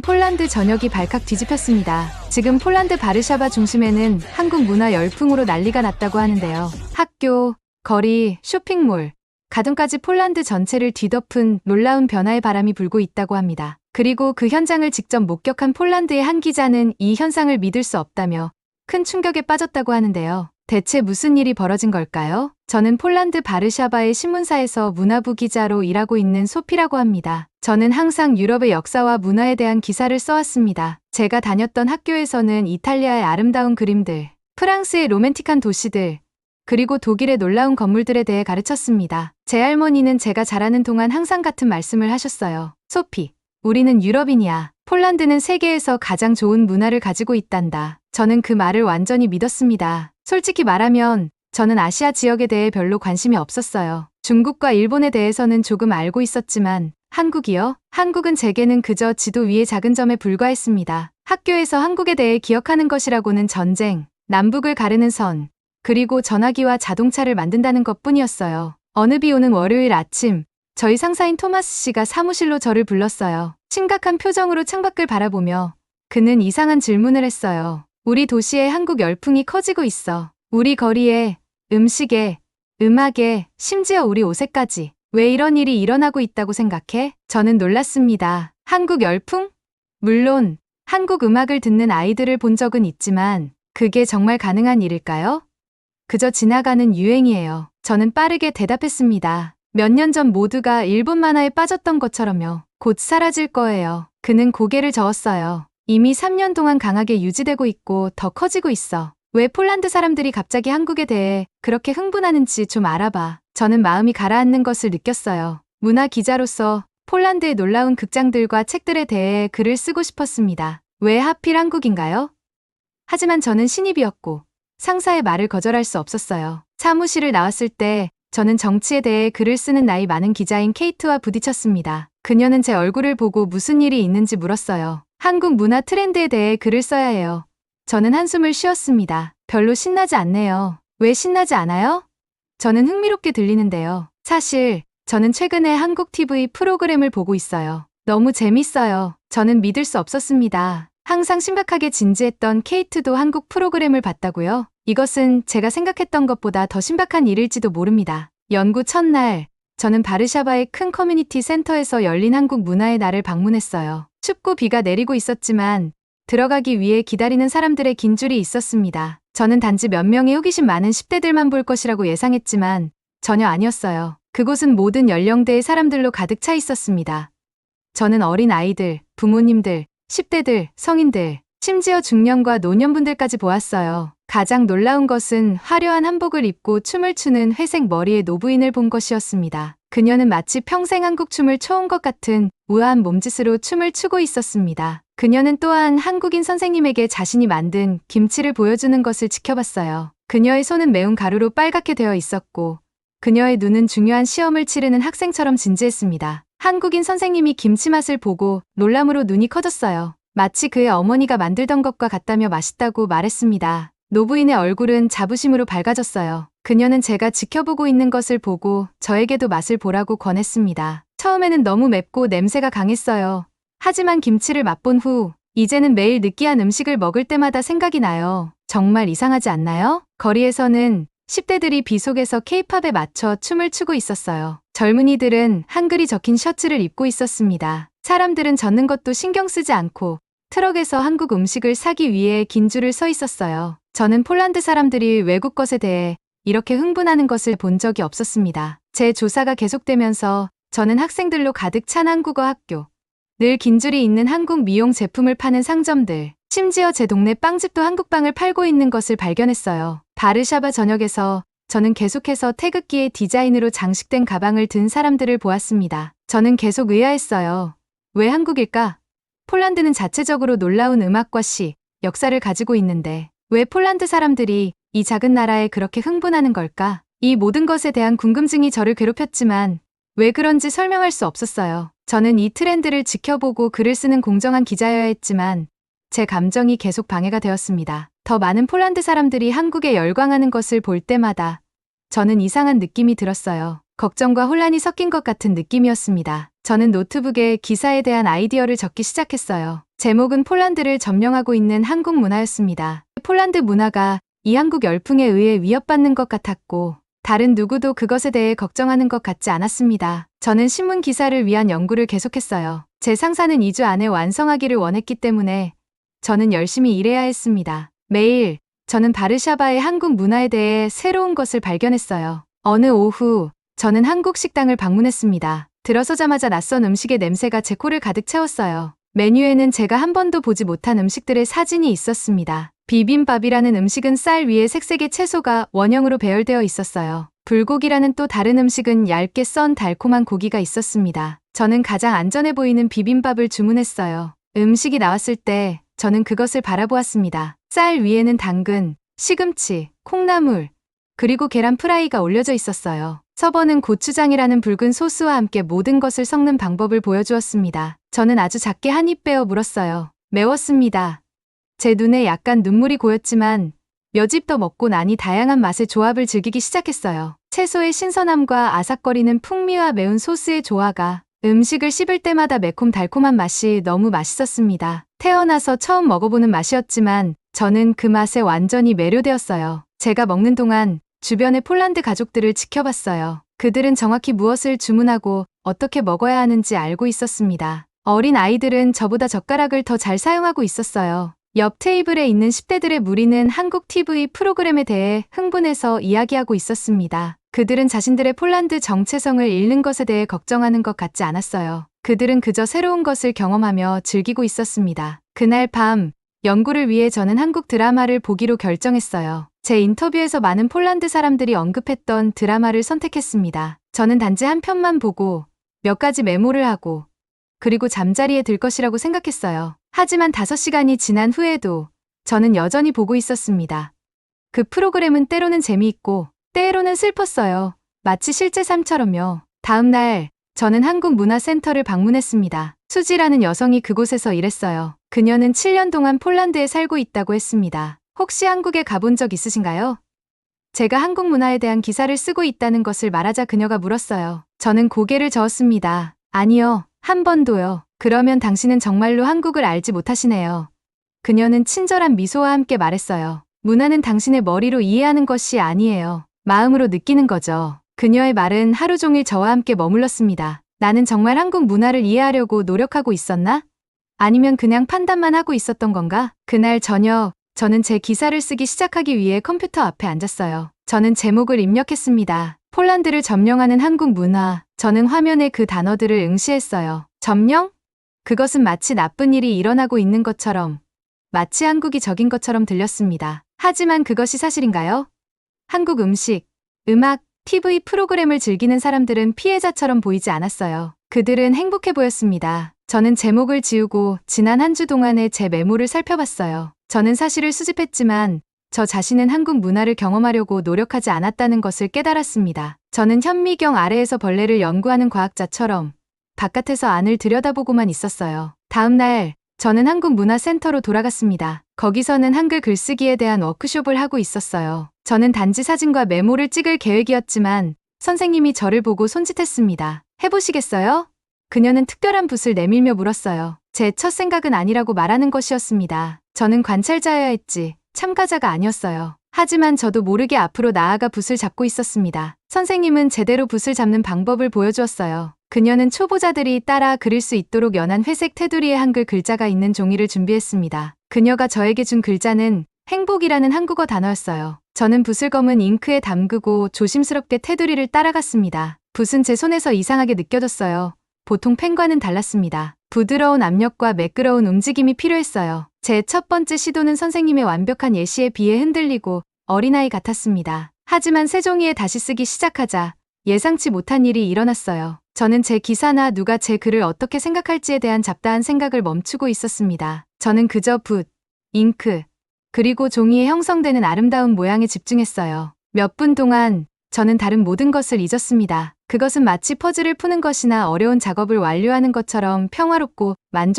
폴란드 전역이 발칵 뒤집혔습니다. 지금 폴란드 바르샤바 중심에는 한국 문화 열풍으로 난리가 났다고 하는데요. 학교, 거리, 쇼핑몰, 가정까지 폴란드 전체를 뒤덮은 놀라운 변화의 바람이 불고 있다고 합니다. 그리고 그 현장을 직접 목격한 폴란드의 한 기자는 이 현상을 믿을 수 없다며 큰 충격에 빠졌다고 하는데요. 대체 무슨 일이 벌어진 걸까요? 저는 폴란드 바르샤바의 신문사에서 문화부 기자로 일하고 있는 소피라고 합니다. 저는 항상 유럽의 역사와 문화에 대한 기사를 써왔습니다. 제가 다녔던 학교에서는 이탈리아의 아름다운 그림들, 프랑스의 로맨틱한 도시들, 그리고 독일의 놀라운 건물들에 대해 가르쳤습니다. 제 할머니는 제가 자라는 동안 항상 같은 말씀을 하셨어요. 소피, 우리는 유럽인이야. 폴란드는 세계에서 가장 좋은 문화를 가지고 있단다. 저는 그 말을 완전히 믿었습니다. 솔직히 말하면 저는 아시아 지역에 대해 별로 관심이 없었어요. 중국과 일본에 대해서는 조금 알고 있었지만 한국이요? 한국은 제게는 그저 지도 위의 작은 점에 불과했습니다. 학교에서 한국에 대해 기억하는 것이라고는 전쟁, 남북을 가르는 선, 그리고 전화기와 자동차를 만든다는 것뿐이었어요. 어느 비 오는 월요일 아침, 저희 상사인 토마스 씨가 사무실로 저를 불렀어요. 심각한 표정으로 창밖을 바라보며 그는 이상한 질문을 했어요. 우리 도시에 한국 열풍이 커지고 있어. 우리 거리에, 음식에, 음악에, 심지어 우리 옷에까지. 왜 이런 일이 일어나고 있다고 생각해? 저는 놀랐습니다. 한국 열풍? 물론 한국 음악을 듣는 아이들을 본 적은 있지만 그게 정말 가능한 일일까요? 그저 지나가는 유행이에요. 저는 빠르게 대답했습니다. 몇 년 전 모두가 일본 만화에 빠졌던 것처럼요. 곧 사라질 거예요. 그는 고개를 저었어요. 이미 3년 동안 강하게 유지되고 있고 더 커지고 있어. 왜 폴란드 사람들이 갑자기 한국에 대해 그렇게 흥분하는지 좀 알아봐. 저는 마음이 가라앉는 것을 느꼈어요. 문화 기자로서 폴란드의 놀라운 극장들과 책들에 대해 글을 쓰고 싶었습니다. 왜 하필 한국인가요? 하지만 저는 신입이었고 상사의 말을 거절할 수 없었어요. 사무실을 나왔을 때 저는 정치에 대해 글을 쓰는 나이 많은 기자인 케이트와 부딪혔습니다. 그녀는 제 얼굴을 보고 무슨 일이 있는지 물었어요. 한국 문화 트렌드에 대해 글을 써야 해요. 저는 한숨을 쉬었습니다. 별로 신나지 않네요. 왜 신나지 않아요? 저는 흥미롭게 들리는데요. 사실 저는 최근에 한국 TV 프로그램을 보고 있어요. 너무 재밌어요. 저는 믿을 수 없었습니다. 항상 심각하게 진지했던 케이트도 한국 프로그램을 봤다고요? 이것은 제가 생각했던 것보다 더 신박한 일일지도 모릅니다. 연구 첫날, 저는 바르샤바의 큰 커뮤니티 센터에서 열린 한국 문화의 날을 방문했어요. 춥고 비가 내리고 있었지만 들어가기 위해 기다리는 사람들의 긴 줄이 있었습니다. 저는 단지 몇 명의 호기심 많은 10대들만 볼 것이라고 예상했지만 전혀 아니었어요. 그곳은 모든 연령대의 사람들로 가득 차 있었습니다. 저는 어린 아이들, 부모님들, 10대들, 성인들, 심지어 중년과 노년분들까지 보았어요. 가장 놀라운 것은 화려한 한복을 입고 춤을 추는 회색 머리의 노부인을 본 것이었습니다. 그녀는 마치 평생 한국 춤을 춰온 것 같은 우아한 몸짓으로 춤을 추고 있었습니다. 그녀는 또한 한국인 선생님에게 자신이 만든 김치를 보여주는 것을 지켜봤어요. 그녀의 손은 매운 가루로 빨갛게 되어 있었고 그녀의 눈은 중요한 시험을 치르는 학생처럼 진지했습니다. 한국인 선생님이 김치 맛을 보고 놀람으로 눈이 커졌어요. 마치 그의 어머니가 만들던 것과 같다며 맛있다고 말했습니다. 노부인의 얼굴은 자부심으로 밝아졌어요. 그녀는 제가 지켜보고 있는 것을 보고 저에게도 맛을 보라고 권했습니다. 처음에는 너무 맵고 냄새가 강했어요. 하지만 김치를 맛본 후 이제는 매일 느끼한 음식을 먹을 때마다 생각이 나요. 정말 이상하지 않나요? 거리에서는 10대들이 비 속에서 케이팝에 맞춰 춤을 추고 있었어요. 젊은이들은 한글이 적힌 셔츠를 입고 있었습니다. 사람들은 젖는 것도 신경 쓰지 않고 트럭에서 한국 음식을 사기 위해 긴 줄을 서 있었어요. 저는 폴란드 사람들이 외국 것에 대해 이렇게 흥분하는 것을 본 적이 없었습니다. 제 조사가 계속되면서 저는 학생들로 가득 찬 한국어 학교, 늘 긴 줄이 있는 한국 미용 제품을 파는 상점들, 심지어 제 동네 빵집도 한국빵을 팔고 있는 것을 발견했어요. 바르샤바 전역에서 저는 계속해서 태극기의 디자인으로 장식된 가방을 든 사람들을 보았습니다. 저는 계속 의아했어요. 왜 한국일까? 폴란드는 자체적으로 놀라운 음악과 시, 역사를 가지고 있는데 왜 폴란드 사람들이 이 작은 나라에 그렇게 흥분하는 걸까? 이 모든 것에 대한 궁금증이 저를 괴롭혔지만 왜 그런지 설명할 수 없었어요. 저는 이 트렌드를 지켜보고 글을 쓰는 공정한 기자여야 했지만 제 감정이 계속 방해가 되었습니다. 더 많은 폴란드 사람들이 한국에 열광하는 것을 볼 때마다 저는 이상한 느낌이 들었어요. 걱정과 혼란이 섞인 것 같은 느낌이었습니다. 저는 노트북에 기사에 대한 아이디어를 적기 시작했어요. 제목은 폴란드를 점령하고 있는 한국 문화였습니다. 폴란드 문화가 이 한국 열풍에 의해 위협받는 것 같았고 다른 누구도 그것에 대해 걱정하는 것 같지 않았습니다. 저는 신문 기사를 위한 연구를 계속했어요. 제 상사는 2주 안에 완성하기를 원했기 때문에 저는 열심히 일해야 했습니다. 매일 저는 바르샤바의 한국 문화에 대해 새로운 것을 발견했어요. 어느 오후 저는 한국 식당을 방문했습니다. 들어서자마자 낯선 음식의 냄새가 제 코를 가득 채웠어요. 메뉴에는 제가 한 번도 보지 못한 음식들의 사진이 있었습니다. 비빔밥이라는 음식은 쌀 위에 색색의 채소가 원형으로 배열되어 있었어요. 불고기라는 또 다른 음식은 얇게 썬 달콤한 고기가 있었습니다. 저는 가장 안전해 보이는 비빔밥을 주문했어요. 음식이 나왔을 때 저는 그것을 바라보았습니다. 쌀 위에는 당근, 시금치, 콩나물, 그리고 계란 프라이가 올려져 있었어요. 서버는 고추장이라는 붉은 소스와 함께 모든 것을 섞는 방법을 보여주었습니다. 저는 아주 작게 한 입 베어 물었어요. 매웠습니다. 제 눈에 약간 눈물이 고였지만 몇 입 더 먹고 나니 다양한 맛의 조합을 즐기기 시작했어요. 채소의 신선함과 아삭거리는 풍미와 매운 소스의 조화가 음식을 씹을 때마다 매콤달콤한 맛이 너무 맛있었습니다. 태어나서 처음 먹어보는 맛이었지만 저는 그 맛에 완전히 매료되었어요. 제가 먹는 동안 주변의 폴란드 가족들을 지켜봤어요. 그들은 정확히 무엇을 주문하고 어떻게 먹어야 하는지 알고 있었습니다. 어린 아이들은 저보다 젓가락을 더 잘 사용하고 있었어요. 옆 테이블에 있는 10대들의 무리는 한국 TV 프로그램에 대해 흥분해서 이야기하고 있었습니다. 그들은 자신들의 폴란드 정체성을 잃는 것에 대해 걱정하는 것 같지 않았어요. 그들은 그저 새로운 것을 경험하며 즐기고 있었습니다. 그날 밤, 연구를 위해 저는 한국 드라마를 보기로 결정했어요. 제 인터뷰에서 많은 폴란드 사람들이 언급했던 드라마를 선택했습니다. 저는 단지 한 편만 보고 몇 가지 메모를 하고 그리고 잠자리에 들 것이라고 생각했어요. 하지만 5시간이 지난 후에도 저는 여전히 보고 있었습니다. 그 프로그램은 때로는 재미있고 때로는 슬펐어요. 마치 실제 삶처럼요. 다음 날 저는 한국문화센터를 방문했습니다. 수지라는 여성이 그곳에서 일했어요. 그녀는 7년 동안 폴란드에 살고 있다고 했습니다. 혹시 한국에 가본 적 있으신가요? 제가 한국 문화에 대한 기사를 쓰고 있다는 것을 말하자 그녀가 물었어요. 저는 고개를 저었습니다. 아니요, 한 번도요. 그러면 당신은 정말로 한국을 알지 못하시네요. 그녀는 친절한 미소와 함께 말했어요. 문화는 당신의 머리로 이해하는 것이 아니에요. 마음으로 느끼는 거죠. 그녀의 말은 하루 종일 저와 함께 머물렀습니다. 나는 정말 한국 문화를 이해하려고 노력하고 있었나? 아니면 그냥 판단만 하고 있었던 건가? 그날 저녁, 저는 제 기사를 쓰기 시작하기 위해 컴퓨터 앞에 앉았어요. 저는 제목을 입력했습니다. 폴란드를 점령하는 한국 문화. 저는 화면에 그 단어들을 응시했어요. 점령? 그것은 마치 나쁜 일이 일어나고 있는 것처럼, 마치 한국이 적인 것처럼 들렸습니다. 하지만 그것이 사실인가요? 한국 음식, 음악, TV 프로그램을 즐기는 사람들은 피해자처럼 보이지 않았어요. 그들은 행복해 보였습니다. 저는 제목을 지우고 지난 한 주 동안의 제 메모를 살펴봤어요. 저는 사실을 수집했지만 저 자신은 한국 문화를 경험하려고 노력하지 않았다는 것을 깨달았습니다. 저는 현미경 아래에서 벌레를 연구하는 과학자처럼 바깥에서 안을 들여다보고만 있었어요. 다음 날 저는 한국문화센터로 돌아갔습니다. 거기서는 한글 글쓰기에 대한 워크숍을 하고 있었어요. 저는 단지 사진과 메모를 찍을 계획이었지만 선생님이 저를 보고 손짓했습니다. 해보시겠어요? 그녀는 특별한 붓을 내밀며 물었어요. 제 첫 생각은 아니라고 말하는 것이었습니다. 저는 관찰자여야 했지 참가자가 아니었어요. 하지만 저도 모르게 앞으로 나아가 붓을 잡고 있었습니다. 선생님은 제대로 붓을 잡는 방법을 보여주었어요. 그녀는 초보자들이 따라 그릴 수 있도록 연한 회색 테두리에 한글 글자가 있는 종이를 준비했습니다. 그녀가 저에게 준 글자는 행복이라는 한국어 단어였어요. 저는 붓을 검은 잉크에 담그고 조심스럽게 테두리를 따라갔습니다. 붓은 제 손에서 이상하게 느껴졌어요. 보통 펜과는 달랐습니다. 부드러운 압력과 매끄러운 움직임이 필요했어요. 제 첫 번째 시도는 선생님의 완벽한 예시에 비해 흔들리고 어린아이 같았습니다. 하지만 새 종이에 다시 쓰기 시작하자 예상치 못한 일이 일어났어요. 저는 제 기사나 누가 제 글을 어떻게 생각할지에 대한 잡다한 생각을 멈추고 있었습니다. 저는 그저 붓, 잉크, 그리고 종이에 형성되는 아름다운 모양에 집중했어요. 몇 분 동안 저는 다른 모든 것을 잊었습니다. 그것은 마치 퍼즐을 푸는 것이나 어려운 작업을 완료하는 것처럼 평화롭고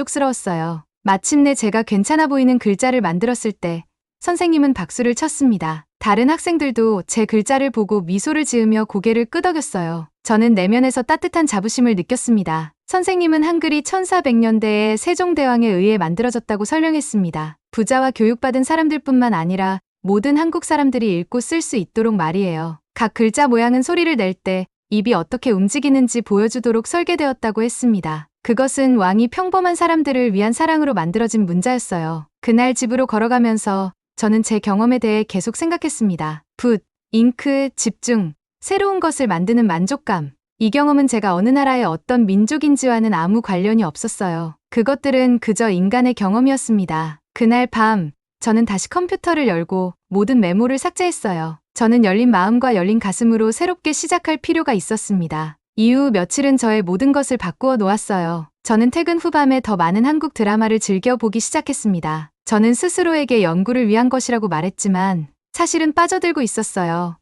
만족스러웠어요. 마침내 제가 괜찮아 보이는 글자를 만들었을 때 선생님은 박수를 쳤습니다. 다른 학생들도 제 글자를 보고 미소를 지으며 고개를 끄덕였어요. 저는 내면에서 따뜻한 자부심을 느꼈습니다. 선생님은 한글이 1400년대에 세종대왕에 의해 만들어졌다고 설명했습니다. 부자와 교육받은 사람들뿐만 아니라 모든 한국 사람들이 읽고 쓸 수 있도록 말이에요. 각 글자 모양은 소리를 낼 때 입이 어떻게 움직이는지 보여주도록 설계되었다고 했습니다. 그것은 왕이 평범한 사람들을 위한 사랑으로 만들어진 문자였어요. 그날 집으로 걸어가면서 저는 제 경험에 대해 계속 생각했습니다. 붓, 잉크, 집중, 새로운 것을 만드는 만족감. 이 경험은 제가 어느 나라의 어떤 민족인지와는 아무 관련이 없었어요. 그것들은 그저 인간의 경험이었습니다. 그날 밤, 저는 다시 컴퓨터를 열고 모든 메모를 삭제했어요. 저는 열린 마음과 열린 가슴으로 새롭게 시작할 필요가 있었습니다. 이후 며칠은 저의 모든 것을 바꾸어 놓았어요. 저는 퇴근 후 밤에 더 많은 한국 드라마를 즐겨보기 시작했습니다. 저는 스스로에게 연구를 위한 것이라고 말했지만 사실은 빠져들고 있었어요.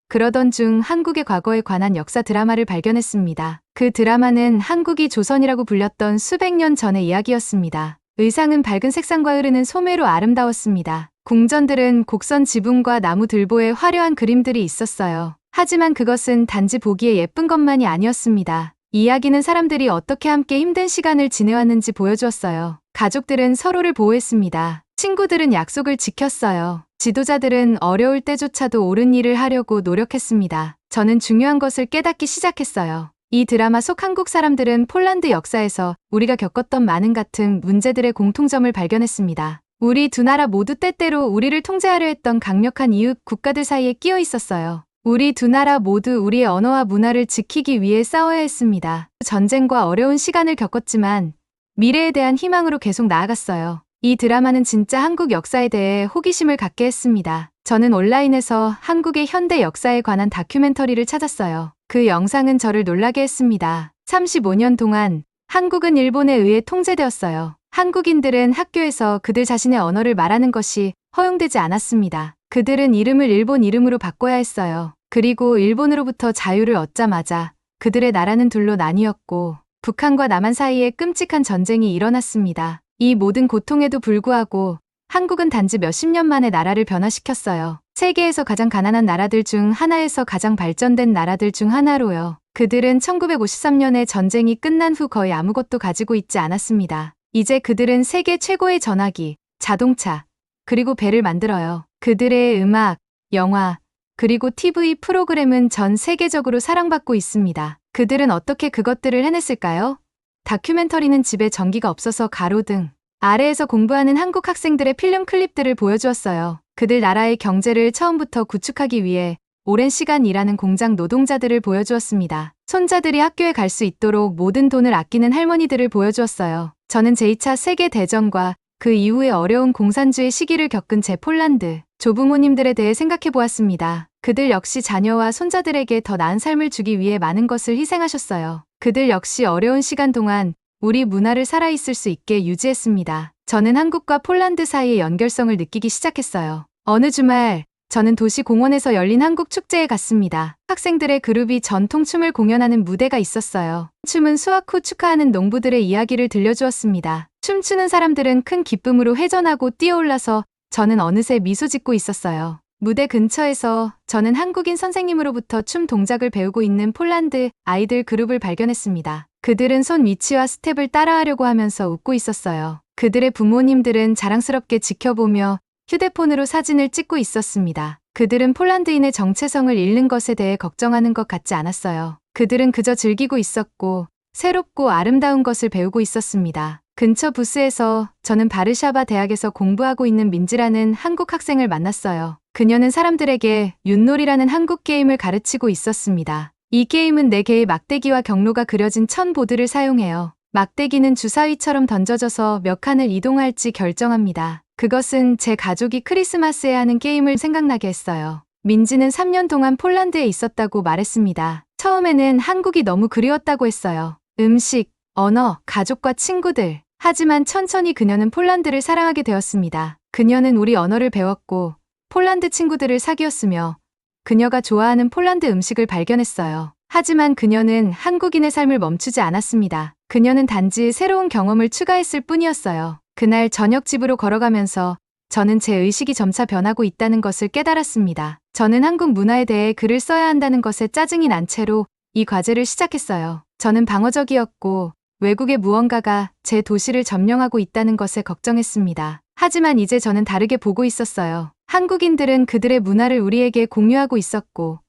그러던 중 한국의 과거에 관한 역사 드라마를 발견했습니다. 그 드라마는 한국이 조선이라고 불렸던 수백 년 전의 이야기였습니다. 의상은 밝은 색상과 흐르는 소매로 아름다웠습니다. 궁전들은 곡선 지붕과 나무 들보에 화려한 그림들이 있었어요. 하지만 그것은 단지 보기에 예쁜 것만이 아니었습니다. 이야기는 사람들이 어떻게 함께 힘든 시간을 지내왔는지 보여주었어요. 가족들은 서로를 보호했습니다. 친구들은 약속을 지켰어요. 지도자들은 어려울 때조차도 옳은 일을 하려고 노력했습니다. 저는 중요한 것을 깨닫기 시작했어요. 이 드라마 속 한국 사람들은 폴란드 역사에서 우리가 겪었던 많은 같은 문제들의 공통점을 발견했습니다. 우리 두 나라 모두 때때로 우리를 통제하려 했던 강력한 이웃 국가들 사이에 끼어 있었어요. 우리 두 나라 모두 우리의 언어와 문화를 지키기 위해 싸워야 했습니다. 전쟁과 어려운 시간을 겪었지만 미래에 대한 희망으로 계속 나아갔어요. 이 드라마는 진짜 한국 역사에 대해 호기심을 갖게 했습니다. 저는 온라인에서 한국의 현대 역사에 관한 다큐멘터리를 찾았어요. 그 영상은 저를 놀라게 했습니다. 35년 동안 한국은 일본에 의해 통제되었어요. 한국인들은 학교에서 그들 자신의 언어를 말하는 것이 허용되지 않았습니다. 그들은 이름을 일본 이름으로 바꿔야 했어요. 그리고 일본으로부터 자유를 얻자마자 그들의 나라는 둘로 나뉘었고 북한과 남한 사이에 끔찍한 전쟁이 일어났습니다. 이 모든 고통에도 불구하고 한국은 단지 몇십 년 만에 나라를 변화시켰어요. 세계에서 가장 가난한 나라들 중 하나에서 가장 발전된 나라들 중 하나로요. 그들은 1953년에 전쟁이 끝난 후 거의 아무것도 가지고 있지 않았습니다. 이제 그들은 세계 최고의 전화기, 자동차, 그리고 배를 만들어요. 그들의 음악, 영화, 그리고 TV 프로그램은 전 세계적으로 사랑받고 있습니다. 그들은 어떻게 그것들을 해냈을까요? 다큐멘터리는 집에 전기가 없어서 가로등 아래에서 공부하는 한국 학생들의 필름 클립들을 보여주었어요. 그들 나라의 경제를 처음부터 구축하기 위해 오랜 시간 일하는 공장 노동자들을 보여주었습니다. 손자들이 학교에 갈 수 있도록 모든 돈을 아끼는 할머니들을 보여주었어요. 저는 제2차 세계대전과 그 이후의 어려운 공산주의 시기를 겪은 제 폴란드 조부모님들에 대해 생각해 보았습니다. 그들 역시 자녀와 손자들에게 더 나은 삶을 주기 위해 많은 것을 희생하셨어요. 그들 역시 어려운 시간 동안 우리 문화를 살아있을 수 있게 유지했습니다. 저는 한국과 폴란드 사이의 연결성을 느끼기 시작했어요. 어느 주말 저는 도시 공원에서 열린 한국 축제에 갔습니다. 학생들의 그룹이 전통 춤을 공연하는 무대가 있었어요. 춤은 수확 후 축하하는 농부들의 이야기를 들려주었습니다. 춤추는 사람들은 큰 기쁨으로 회전하고 뛰어올라서 저는 어느새 미소 짓고 있었어요. 무대 근처에서 저는 한국인 선생님으로부터 춤 동작을 배우고 있는 폴란드 아이들 그룹을 발견했습니다. 그들은 손 위치와 스텝을 따라하려고 하면서 웃고 있었어요. 그들의 부모님들은 자랑스럽게 지켜보며 휴대폰으로 사진을 찍고 있었습니다. 그들은 폴란드인의 정체성을 잃는 것에 대해 걱정하는 것 같지 않았어요. 그들은 그저 즐기고 있었고 새롭고 아름다운 것을 배우고 있었습니다. 근처 부스에서 저는 바르샤바 대학에서 공부하고 있는 민지라는 한국 학생을 만났어요. 그녀는 사람들에게 윷놀이라는 한국 게임을 가르치고 있었습니다. 이 게임은 4개의 막대기와 경로가 그려진 1000보드를 사용해요. 막대기는 주사위처럼 던져져서 몇 칸을 이동할지 결정합니다. 그것은 제 가족이 크리스마스에 하는 게임을 생각나게 했어요. 민지는 3년 동안 폴란드에 있었다고 말했습니다. 처음에는 한국이 너무 그리웠다고 했어요. 음식, 언어, 가족과 친구들. 하지만 천천히 그녀는 폴란드를 사랑하게 되었습니다. 그녀는 우리 언어를 배웠고 폴란드 친구들을 사귀었으며 그녀가 좋아하는 폴란드 음식을 발견했어요. 하지만 그녀는 한국인의 삶을 멈추지 않았습니다. 그녀는 단지 새로운 경험을 추가했을 뿐이었어요. 그날 저녁 집으로 걸어가면서 저는 제 의식이 점차 변하고 있다는 것을 깨달았습니다. 저는 한국 문화에 대해 글을 써야 한다는 것에 짜증이 난 채로 이 과제를 시작했어요. 저는 방어적이었고 외국의 무언가가 제 도시를 점령하고 있다는 것에 걱정했습니다. 하지만 이제 저는 다르게 보고 있었어요. 한국인들은 그들의 문화를 우리에게 공유하고 있었고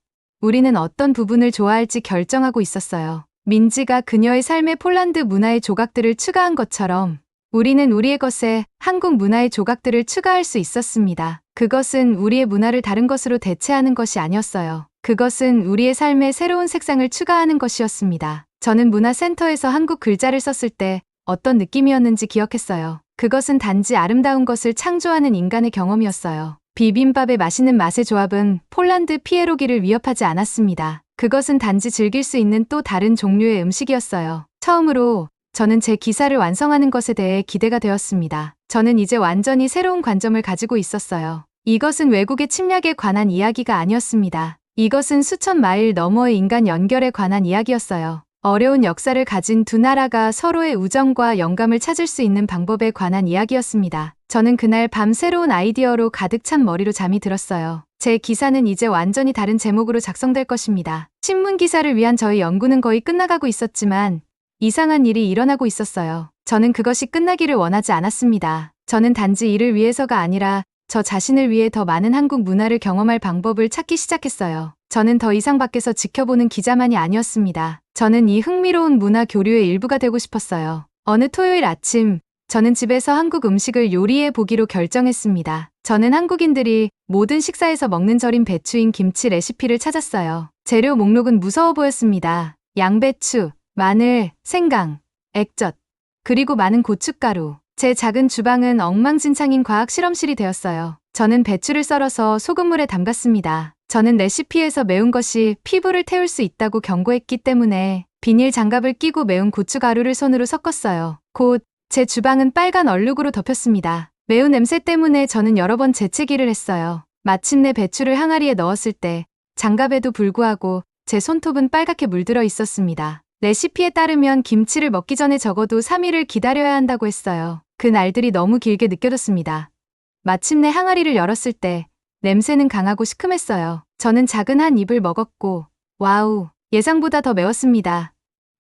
우리는 어떤 부분을 좋아할지 결정하고 있었어요. 민지가 그녀의 삶에 폴란드 문화의 조각들을 추가한 것처럼 우리는 우리의 것에 한국 문화의 조각들을 추가할 수 있었습니다. 그것은 우리의 문화를 다른 것으로 대체하는 것이 아니었어요. 그것은 우리의 삶에 새로운 색상을 추가하는 것이었습니다. 저는 문화센터에서 한국 글자를 썼을 때 어떤 느낌이었는지 기억했어요. 그것은 단지 아름다운 것을 창조하는 인간의 경험이었어요. 비빔밥의 맛있는 맛의 조합은 폴란드 피에로기를 위협하지 않았습니다. 그것은 단지 즐길 수 있는 또 다른 종류의 음식이었어요. 처음으로 저는 제 기사를 완성하는 것에 대해 기대가 되었습니다. 저는 이제 완전히 새로운 관점을 가지고 있었어요. 이것은 외국의 침략에 관한 이야기가 아니었습니다. 이것은 수천 마일 너머의 인간 연결에 관한 이야기였어요. 어려운 역사를 가진 두 나라가 서로의 우정과 영감을 찾을 수 있는 방법에 관한 이야기였습니다. 저는 그날 밤 새로운 아이디어로 가득 찬 머리로 잠이 들었어요. 제 기사는 이제 완전히 다른 제목으로 작성될 것입니다. 신문 기사를 위한 저의 연구는 거의 끝나가고 있었지만 이상한 일이 일어나고 있었어요. 저는 그것이 끝나기를 원하지 않았습니다. 저는 단지 이를 위해서가 아니라 저 자신을 위해 더 많은 한국 문화를 경험할 방법을 찾기 시작했어요. 저는 더 이상 밖에서 지켜보는 기자만이 아니었습니다. 저는 이 흥미로운 문화 교류의 일부가 되고 싶었어요. 어느 토요일 아침, 저는 집에서 한국 음식을 요리해 보기로 결정했습니다. 저는 한국인들이 모든 식사에서 먹는 절인 배추인 김치 레시피를 찾았어요. 재료 목록은 무서워 보였습니다. 양배추, 마늘, 생강, 액젓, 그리고 많은 고춧가루. 제 작은 주방은 엉망진창인 과학 실험실이 되었어요. 저는 배추를 썰어서 소금물에 담갔습니다. 저는 레시피에서 매운 것이 피부를 태울 수 있다고 경고했기 때문에 비닐 장갑을 끼고 매운 고춧가루를 손으로 섞었어요. 곧 제 주방은 빨간 얼룩으로 덮였습니다. 매운 냄새 때문에 저는 여러 번 재채기를 했어요. 마침내 배추를 항아리에 넣었을 때 장갑에도 불구하고 제 손톱은 빨갛게 물들어 있었습니다. 레시피에 따르면 김치를 먹기 전에 적어도 3일을 기다려야 한다고 했어요. 그 날들이 너무 길게 느껴졌습니다. 마침내 항아리를 열었을 때 냄새는 강하고 시큼했어요. 저는 작은 한 입을 먹었고 와우, 예상보다 더 매웠습니다.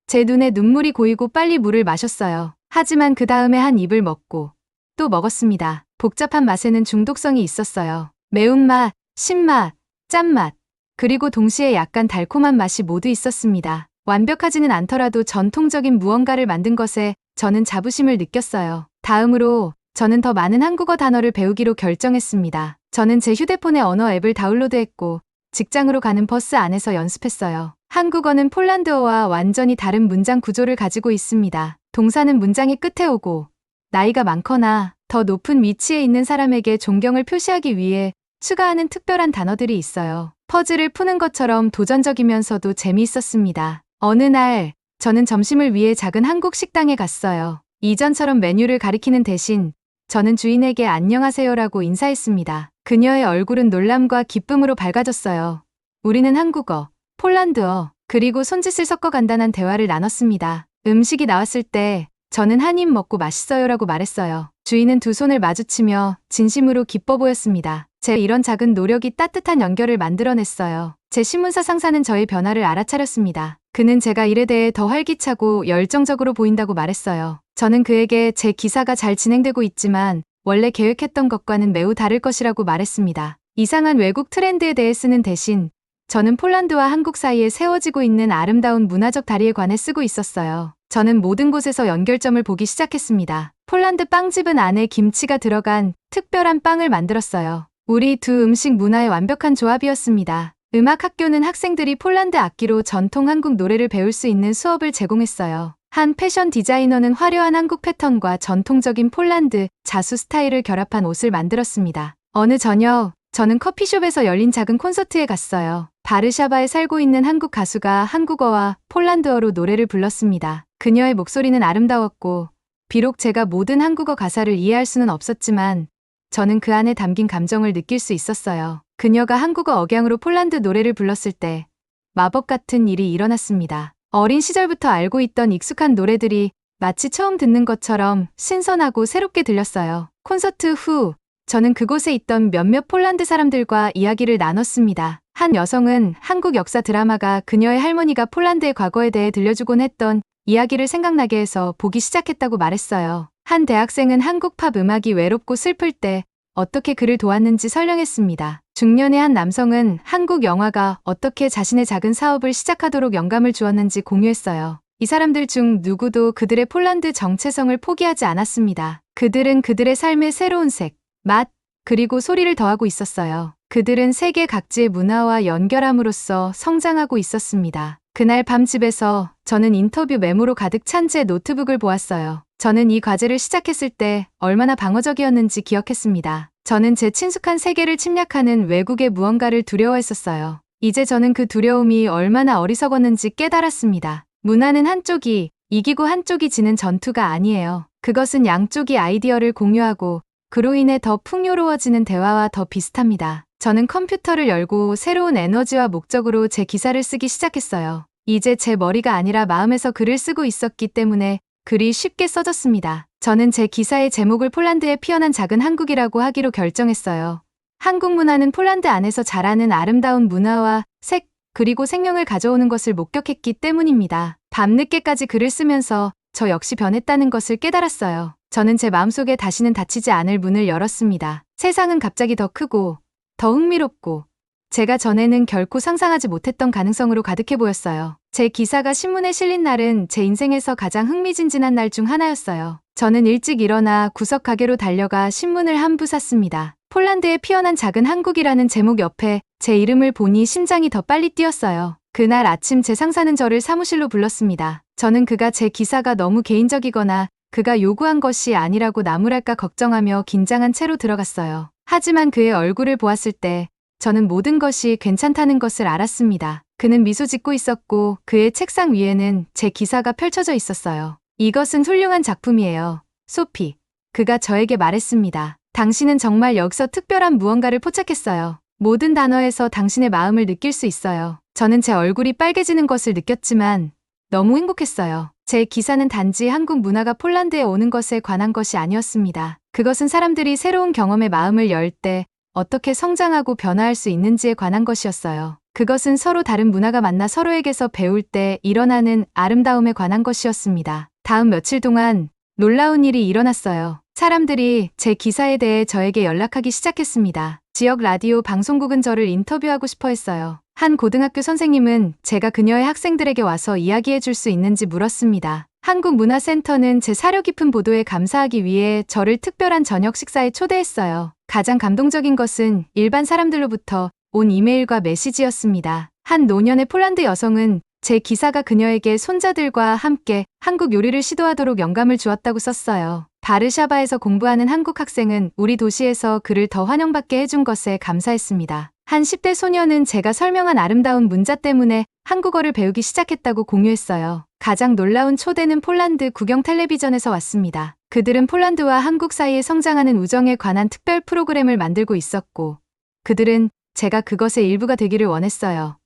제 눈에 눈물이 고이고 빨리 물을 마셨어요. 하지만 그 다음에 한 입을 먹고 또 먹었습니다. 복잡한 맛에는 중독성이 있었어요. 매운맛, 신맛, 짠맛, 그리고 동시에 약간 달콤한 맛이 모두 있었습니다. 완벽하지는 않더라도 전통적인 무언가를 만든 것에 저는 자부심을 느꼈어요. 다음으로 저는 더 많은 한국어 단어를 배우기로 결정했습니다. 저는 제 휴대폰에 언어 앱을 다운로드했고 직장으로 가는 버스 안에서 연습했어요. 한국어는 폴란드어와 완전히 다른 문장 구조를 가지고 있습니다. 동사는 문장의 끝에 오고 나이가 많거나 더 높은 위치에 있는 사람에게 존경을 표시하기 위해 추가하는 특별한 단어들이 있어요. 퍼즐을 푸는 것처럼 도전적이면서도 재미있었습니다. 어느 날 저는 점심을 위해 작은 한국 식당에 갔어요. 이전처럼 메뉴를 가리키는 대신 저는 주인에게 안녕하세요라고 인사했습니다. 그녀의 얼굴은 놀람과 기쁨으로 밝아졌어요. 우리는 한국어, 폴란드어, 그리고 손짓을 섞어 간단한 대화를 나눴습니다. 음식이 나왔을 때 저는 한 입 먹고 맛있어요라고 말했어요. 주인은 두 손을 마주치며 진심으로 기뻐 보였습니다. 제 이런 작은 노력이 따뜻한 연결을 만들어냈어요. 제 신문사 상사는 저의 변화를 알아차렸습니다. 그는 제가 일에 대해 더 활기차고 열정적으로 보인다고 말했어요. 저는 그에게 제 기사가 잘 진행되고 있지만 원래 계획했던 것과는 매우 다를 것이라고 말했습니다. 이상한 외국 트렌드에 대해 쓰는 대신 저는 폴란드와 한국 사이에 세워지고 있는 아름다운 문화적 다리에 관해 쓰고 있었어요. 저는 모든 곳에서 연결점을 보기 시작했습니다. 폴란드 빵집은 안에 김치가 들어간 특별한 빵을 만들었어요. 우리 두 음식 문화의 완벽한 조합이었습니다. 음악 학교는 학생들이 폴란드 악기로 전통 한국 노래를 배울 수 있는 수업을 제공했어요. 한 패션 디자이너는 화려한 한국 패턴과 전통적인 폴란드 자수 스타일을 결합한 옷을 만들었습니다. 어느 저녁, 저는 커피숍에서 열린 작은 콘서트에 갔어요. 바르샤바에 살고 있는 한국 가수가 한국어와 폴란드어로 노래를 불렀습니다. 그녀의 목소리는 아름다웠고 비록 제가 모든 한국어 가사를 이해할 수는 없었지만 저는 그 안에 담긴 감정을 느낄 수 있었어요. 그녀가 한국어 억양으로 폴란드 노래를 불렀을 때 마법 같은 일이 일어났습니다. 어린 시절부터 알고 있던 익숙한 노래들이 마치 처음 듣는 것처럼 신선하고 새롭게 들렸어요. 콘서트 후 저는 그곳에 있던 몇몇 폴란드 사람들과 이야기를 나눴습니다. 한 여성은 한국 역사 드라마가 그녀의 할머니가 폴란드의 과거에 대해 들려주곤 했던 이야기를 생각나게 해서 보기 시작했다고 말했어요. 한 대학생은 한국 팝 음악이 외롭고 슬플 때 어떻게 그를 도왔는지 설명했습니다. 중년의 한 남성은 한국 영화가 어떻게 자신의 작은 사업을 시작하도록 영감을 주었는지 공유했어요. 이 사람들 중 누구도 그들의 폴란드 정체성을 포기하지 않았습니다. 그들은 그들의 삶의 새로운 색, 맛, 그리고 소리를 더하고 있었어요. 그들은 세계 각지의 문화와 연결함으로써 성장하고 있었습니다. 그날 밤 집에서 저는 인터뷰 메모로 가득 찬 제 노트북을 보았어요. 저는 이 과제를 시작했을 때 얼마나 방어적이었는지 기억했습니다. 저는 제 친숙한 세계를 침략하는 외국의 무언가를 두려워했었어요. 이제 저는 그 두려움이 얼마나 어리석었는지 깨달았습니다. 문화는 한쪽이 이기고 한쪽이 지는 전투가 아니에요. 그것은 양쪽이 아이디어를 공유하고 그로 인해 더 풍요로워지는 대화와 더 비슷합니다. 저는 컴퓨터를 열고 새로운 에너지와 목적으로 제 기사를 쓰기 시작했어요. 이제 제 머리가 아니라 마음에서 글을 쓰고 있었기 때문에 글이 쉽게 써졌습니다. 저는 제 기사의 제목을 폴란드에 피어난 작은 한국이라고 하기로 결정했어요. 한국 문화는 폴란드 안에서 자라는 아름다운 문화와 색, 그리고 생명을 가져오는 것을 목격했기 때문입니다. 밤늦게까지 글을 쓰면서 저 역시 변했다는 것을 깨달았어요. 저는 제 마음속에 다시는 닫히지 않을 문을 열었습니다. 세상은 갑자기 더 크고 더 흥미롭고 제가 전에는 결코 상상하지 못했던 가능성으로 가득해 보였어요. 제 기사가 신문에 실린 날은 제 인생에서 가장 흥미진진한 날 중 하나였어요. 저는 일찍 일어나 구석 가게로 달려가 신문을 한 부 샀습니다. 폴란드에 피어난 작은 한국이라는 제목 옆에 제 이름을 보니 심장이 더 빨리 뛰었어요. 그날 아침 제 상사는 저를 사무실로 불렀습니다. 저는 그가 제 기사가 너무 개인적이거나 그가 요구한 것이 아니라고 나무랄까 걱정하며 긴장한 채로 들어갔어요. 하지만 그의 얼굴을 보았을 때 저는 모든 것이 괜찮다는 것을 알았습니다. 그는 미소 짓고 있었고 그의 책상 위에는 제 기사가 펼쳐져 있었어요. 이것은 훌륭한 작품이에요. 소피. 그가 저에게 말했습니다. 당신은 정말 여기서 특별한 무언가를 포착했어요. 모든 단어에서 당신의 마음을 느낄 수 있어요. 저는 제 얼굴이 빨개지는 것을 느꼈지만 너무 행복했어요. 제 기사는 단지 한국 문화가 폴란드에 오는 것에 관한 것이 아니었습니다. 그것은 사람들이 새로운 경험에 마음을 열 때 어떻게 성장하고 변화할 수 있는지에 관한 것이었어요. 그것은 서로 다른 문화가 만나 서로에게서 배울 때 일어나는 아름다움에 관한 것이었습니다. 다음 며칠 동안 놀라운 일이 일어났어요. 사람들이 제 기사에 대해 저에게 연락하기 시작했습니다. 지역 라디오 방송국은 저를 인터뷰하고 싶어 했어요. 한 고등학교 선생님은 제가 그녀의 학생들에게 와서 이야기해 줄 수 있는지 물었습니다. 한국문화센터는 제 사려 깊은 보도에 감사하기 위해 저를 특별한 저녁 식사에 초대했어요. 가장 감동적인 것은 일반 사람들로부터 온 이메일과 메시지였습니다. 한 노년의 폴란드 여성은 제 기사가 그녀에게 손자들과 함께 한국 요리를 시도하도록 영감을 주었다고 썼어요. 바르샤바에서 공부하는 한국 학생은 우리 도시에서 그를 더 환영받게 해준 것에 감사했습니다. 한 10대 소녀는 제가 설명한 아름다운 문자 때문에 한국어를 배우기 시작했다고 공유했어요. 가장 놀라운 초대는 폴란드 국영 텔레비전에서 왔습니다. 그들은 폴란드와 한국 사이에 성장하는 우정에 관한 특별 프로그램을 만들고 있었고, 그들은 제가 그것의 일부가 되기를 원했어요.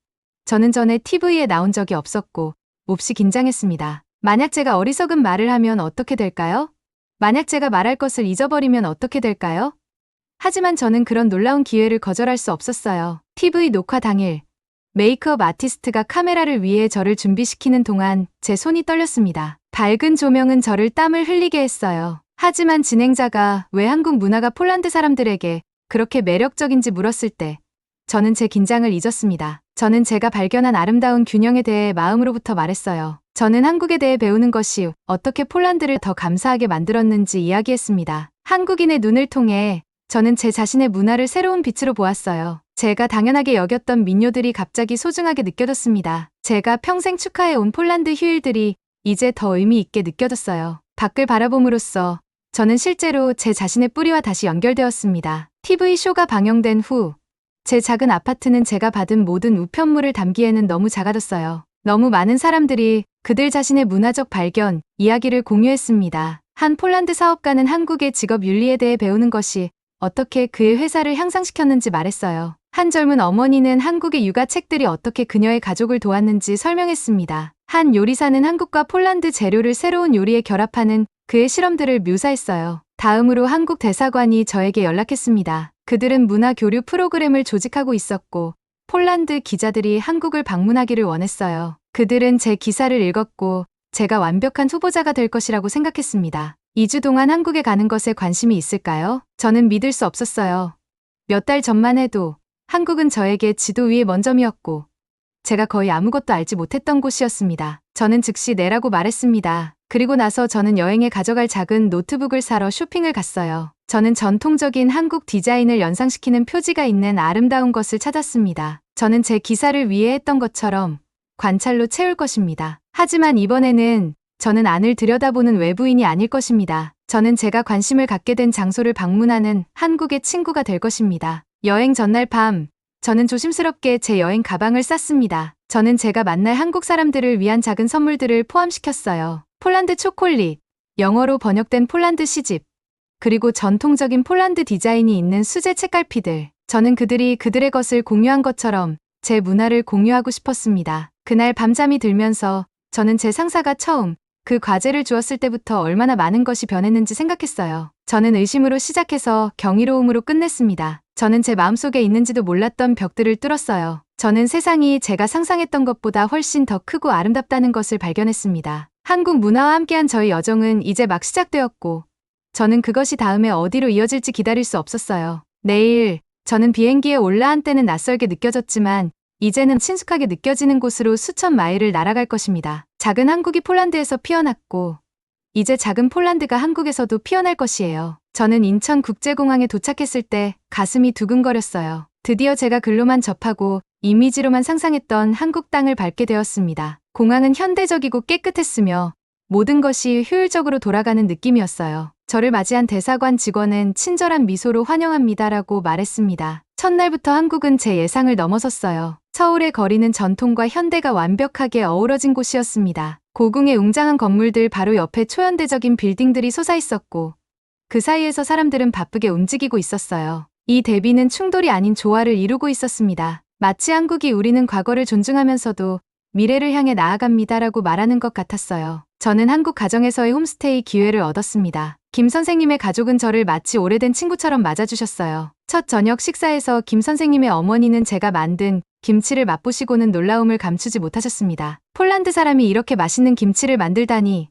저는 전에 TV에 나온 적이 없었고, 몹시 긴장했습니다. 만약 제가 어리석은 말을 하면 어떻게 될까요? 만약 제가 말할 것을 잊어버리면 어떻게 될까요? 하지만 저는 그런 놀라운 기회를 거절할 수 없었어요. TV 녹화 당일, 메이크업 아티스트가 카메라를 위해 저를 준비시키는 동안 제 손이 떨렸습니다. 밝은 조명은 저를 땀을 흘리게 했어요. 하지만 진행자가 왜 한국 문화가 폴란드 사람들에게 그렇게 매력적인지 물었을 때 저는 제 긴장을 잊었습니다. 저는 제가 발견한 아름다운 균형에 대해 마음으로부터 말했어요. 저는 한국에 대해 배우는 것이 어떻게 폴란드를 더 감사하게 만들었는지 이야기했습니다. 한국인의 눈을 통해 저는 제 자신의 문화를 새로운 빛으로 보았어요. 제가 당연하게 여겼던 민요들이 갑자기 소중하게 느껴졌습니다. 제가 평생 축하해온 폴란드 휴일들이 이제 더 의미 있게 느껴졌어요. 밖을 바라봄으로써 저는 실제로 제 자신의 뿌리와 다시 연결되었습니다. TV쇼가 방영된 후 제 작은 아파트는 제가 받은 모든 우편물을 담기에는 너무 작아졌어요. 너무 많은 사람들이 그들 자신의 문화적 발견, 이야기를 공유했습니다. 한 폴란드 사업가는 한국의 직업 윤리에 대해 배우는 것이 어떻게 그의 회사를 향상시켰는지 말했어요. 한 젊은 어머니는 한국의 육아책들이 어떻게 그녀의 가족을 도왔는지 설명했습니다. 한 요리사는 한국과 폴란드 재료를 새로운 요리에 결합하는 그의 실험들을 묘사했어요. 다음으로 한국 대사관이 저에게 연락했습니다. 그들은 문화 교류 프로그램을 조직하고 있었고 폴란드 기자들이 한국을 방문하기를 원했어요. 그들은 제 기사를 읽었고 제가 완벽한 후보자가 될 것이라고 생각했습니다. 2주 동안 한국에 가는 것에 관심이 있을까요? 저는 믿을 수 없었어요. 몇 달 전만 해도 한국은 저에게 지도 위의 먼 점이었고 제가 거의 아무것도 알지 못했던 곳이었습니다. 저는 즉시 네라고 말했습니다. 그리고 나서 저는 여행에 가져갈 작은 노트북을 사러 쇼핑을 갔어요. 저는 전통적인 한국 디자인을 연상시키는 표지가 있는 아름다운 것을 찾았습니다. 저는 제 기사를 위해 했던 것처럼 관찰로 채울 것입니다. 하지만 이번에는 저는 안을 들여다보는 외부인이 아닐 것입니다. 저는 제가 관심을 갖게 된 장소를 방문하는 한국의 친구가 될 것입니다. 여행 전날 밤, 저는 조심스럽게 제 여행 가방을 쌌습니다. 저는 제가 만날 한국 사람들을 위한 작은 선물들을 포함시켰어요. 폴란드 초콜릿, 영어로 번역된 폴란드 시집, 그리고 전통적인 폴란드 디자인이 있는 수제 책갈피들. 저는 그들이 그들의 것을 공유한 것처럼 제 문화를 공유하고 싶었습니다. 그날 밤잠이 들면서 저는 제 상사가 처음 그 과제를 주었을 때부터 얼마나 많은 것이 변했는지 생각했어요. 저는 의심으로 시작해서 경이로움으로 끝냈습니다. 저는 제 마음속에 있는지도 몰랐던 벽들을 뚫었어요. 저는 세상이 제가 상상했던 것보다 훨씬 더 크고 아름답다는 것을 발견했습니다. 한국 문화와 함께한 저의 여정은 이제 막 시작되었고 저는 그것이 다음에 어디로 이어질지 기다릴 수 없었어요. 내일, 저는 비행기에 올라앉을 때는 낯설게 느껴졌지만 이제는 친숙하게 느껴지는 곳으로 수천 마일을 날아갈 것입니다. 작은 한국이 폴란드에서 피어났고 이제 작은 폴란드가 한국에서도 피어날 것이에요. 저는 인천국제공항에 도착했을 때 가슴이 두근거렸어요. 드디어 제가 글로만 접하고 이미지로만 상상했던 한국 땅을 밟게 되었습니다. 공항은 현대적이고 깨끗했으며 모든 것이 효율적으로 돌아가는 느낌이었어요. 저를 맞이한 대사관 직원은 친절한 미소로 환영합니다라고 말했습니다. 첫날부터 한국은 제 예상을 넘어섰어요. 서울의 거리는 전통과 현대가 완벽하게 어우러진 곳이었습니다. 고궁의 웅장한 건물들 바로 옆에 초현대적인 빌딩들이 솟아있었고 그 사이에서 사람들은 바쁘게 움직이고 있었어요. 이 대비는 충돌이 아닌 조화를 이루고 있었습니다. 마치 한국이 우리는 과거를 존중하면서도 미래를 향해 나아갑니다라고 말하는 것 같았어요. 저는 한국 가정에서의 홈스테이 기회를 얻었습니다. 김 선생님의 가족은 저를 마치 오래된 친구처럼 맞아주셨어요. 첫 저녁 식사에서 김 선생님의 어머니는 제가 만든 김치를 맛보시고는 놀라움을 감추지 못하셨습니다. 폴란드 사람이 이렇게 맛있는 김치를 만들다니.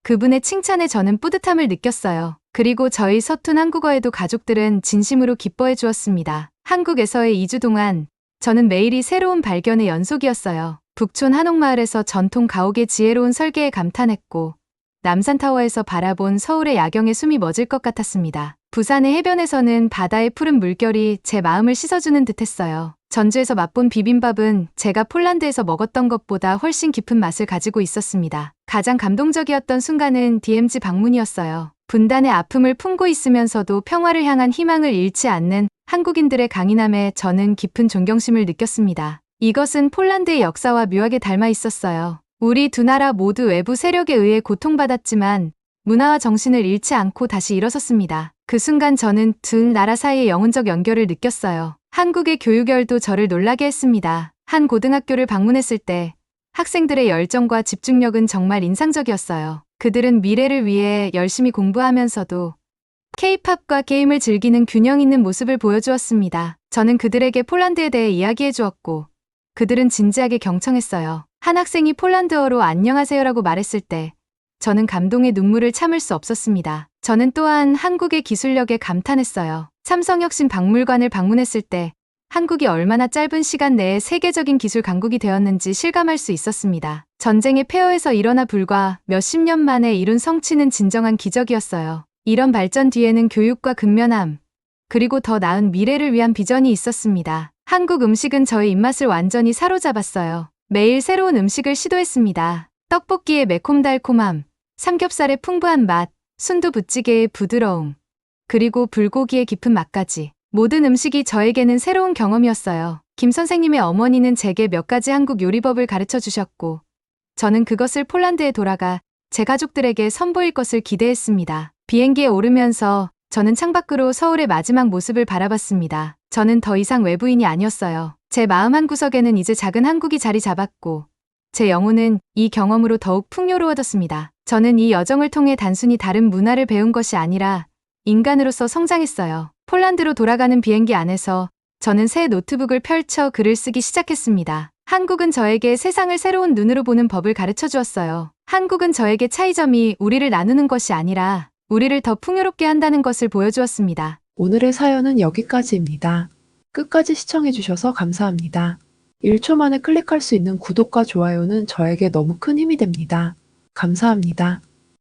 그분의 칭찬에 저는 뿌듯함을 느꼈어요. 그리고 저희 서툰 한국어에도 가족들은 진심으로 기뻐해 주었습니다. 한국에서의 2주 동안 저는 매일이 새로운 발견의 연속이었어요. 북촌 한옥마을에서 전통 가옥의 지혜로운 설계에 감탄했고 남산타워에서 바라본 서울의 야경에 숨이 멎을 것 같았습니다. 부산의 해변에서는 바다의 푸른 물결이 제 마음을 씻어주는 듯했어요. 전주에서 맛본 비빔밥은 제가 폴란드에서 먹었던 것보다 훨씬 깊은 맛을 가지고 있었습니다. 가장 감동적이었던 순간은 DMZ 방문이었어요. 분단의 아픔을 품고 있으면서도 평화를 향한 희망을 잃지 않는 한국인들의 강인함에 저는 깊은 존경심을 느꼈습니다. 이것은 폴란드의 역사와 묘하게 닮아 있었어요. 우리 두 나라 모두 외부 세력에 의해 고통받았지만 문화와 정신을 잃지 않고 다시 일어섰습니다. 그 순간 저는 두 나라 사이의 영혼적 연결을 느꼈어요. 한국의 교육열도 저를 놀라게 했습니다. 한 고등학교를 방문했을 때 학생들의 열정과 집중력은 정말 인상적이었어요. 그들은 미래를 위해 열심히 공부하면서도 K-팝과 게임을 즐기는 균형 있는 모습을 보여주었습니다. 저는 그들에게 폴란드에 대해 이야기해 주었고 그들은 진지하게 경청했어요. 한 학생이 폴란드어로 안녕하세요라고 말했을 때 저는 감동의 눈물을 참을 수 없었습니다. 저는 또한 한국의 기술력에 감탄했어요. 삼성혁신 박물관을 방문했을 때 한국이 얼마나 짧은 시간 내에 세계적인 기술 강국이 되었는지 실감할 수 있었습니다. 전쟁의 폐허에서 일어나 불과 몇십 년 만에 이룬 성취는 진정한 기적이었어요. 이런 발전 뒤에는 교육과 근면함, 그리고 더 나은 미래를 위한 비전이 있었습니다. 한국 음식은 저의 입맛을 완전히 사로잡았어요. 매일 새로운 음식을 시도했습니다. 떡볶이의 매콤달콤함, 삼겹살의 풍부한 맛, 순두부찌개의 부드러움, 그리고 불고기의 깊은 맛까지. 모든 음식이 저에게는 새로운 경험이었어요. 김 선생님의 어머니는 제게 몇 가지 한국 요리법을 가르쳐 주셨고 저는 그것을 폴란드에 돌아가 제 가족들에게 선보일 것을 기대했습니다. 비행기에 오르면서 저는 창밖으로 서울의 마지막 모습을 바라봤습니다. 저는 더 이상 외부인이 아니었어요. 제 마음 한구석에는 이제 작은 한국이 자리 잡았고 제 영혼은 이 경험으로 더욱 풍요로워졌습니다. 저는 이 여정을 통해 단순히 다른 문화를 배운 것이 아니라 인간으로서 성장했어요. 폴란드로 돌아가는 비행기 안에서 저는 새 노트북을 펼쳐 글을 쓰기 시작했습니다. 한국은 저에게 세상을 새로운 눈으로 보는 법을 가르쳐 주었어요. 한국은 저에게 차이점이 우리를 나누는 것이 아니라 우리를 더 풍요롭게 한다는 것을 보여주었습니다. 오늘의 사연은 여기까지입니다. 끝까지 시청해주셔서 감사합니다. 1초 만에 클릭할 수 있는 구독과 좋아요는 저에게 너무 큰 힘이 됩니다. 감사합니다.